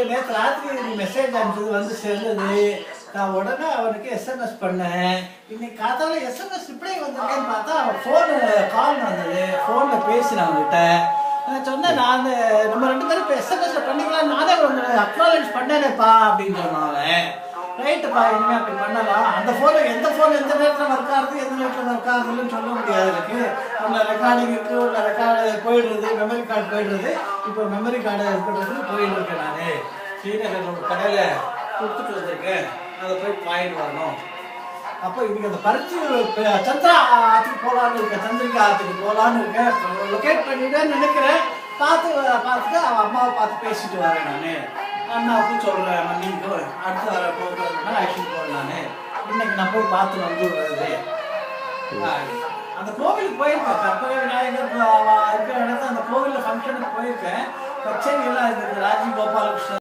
நேற்று ராத்திரி நீ மெசேஜ் அனுப்பிச்சது வந்து சேர்ந்தது. நான் உடனே அவனுக்கு எஸ்எம்எஸ் பண்ணேன். இன்னைக்கு காத்தால எஸ்எம்எஸ் இப்படியே வந்திருக்கேன்னு பார்த்தா அவன் ஃபோனு கால் வந்தது. ஃபோனில் பேசினேன் அவன்கிட்ட. நான் சொன்னேன், நான் நம்ம 2 பேரும் இப்போ எஸ்எம்எஸ்ல பண்ணிக்கலாம், நானே உங்களை அக்னாலேஜ் பண்ணேனேப்பா அப்படின்னு சொன்னான் அவன். ரைட்டுப்பா, இனிமேல் அப்படி பண்ணலாம். அந்த ஃபோனு எந்த ஃபோன் எந்த நேரத்தில் ஒர்க் ஆகுது எந்த நேரத்தில் ஒர்க் ஆகுதுன்னு சொல்ல முடியாது எனக்கு. உள்ள ரெக்கார்டிங் இருக்குது, உள்ள ரெக்கார்டு போயிடுறது, மெமரி கார்டு போயிடுறது. இப்போ மெமரி கார்டு இருக்கிறதுக்கு போயிட்டு இருக்கேன். நான் ஸ்ரீநகர் ஒரு கடையில் கொடுத்துட்டு வந்திருக்கேன், அதை போய் வாங்கிட்டு வரணும். அப்போ இன்னைக்கு அந்த பறிச்சு சந்திரா ஆற்றுக்கு போகலான்னு இருக்கேன், சந்திரிகா ஆற்றுக்கு போகலான்னு இருக்கேன். லொக்கேட் பண்ணிட்டேன்னு நினைக்கிறேன். பார்த்துட்டு அவன் அம்மாவை பார்த்து பேசிட்டு வரேன். நான் அண்ணாவுக்கும் சொல்கிறேன், நீங்கள் அடுத்து வர போகிறதுனா ஆக்ஷன் போகிறேன். நான் இன்னைக்கு நான் போய் பார்த்து வந்துடுறது. அந்த கோவிலுக்கு போயிருக்கேன், கற்பக விநாயகர் இருக்கிற இடத்துல அந்த கோவிலில் ஃபங்க்ஷனுக்கு போயிருக்கேன். கச்சேரி எல்லாம் இருக்குது, ராஜீவ் கோபாலகிருஷ்ணன்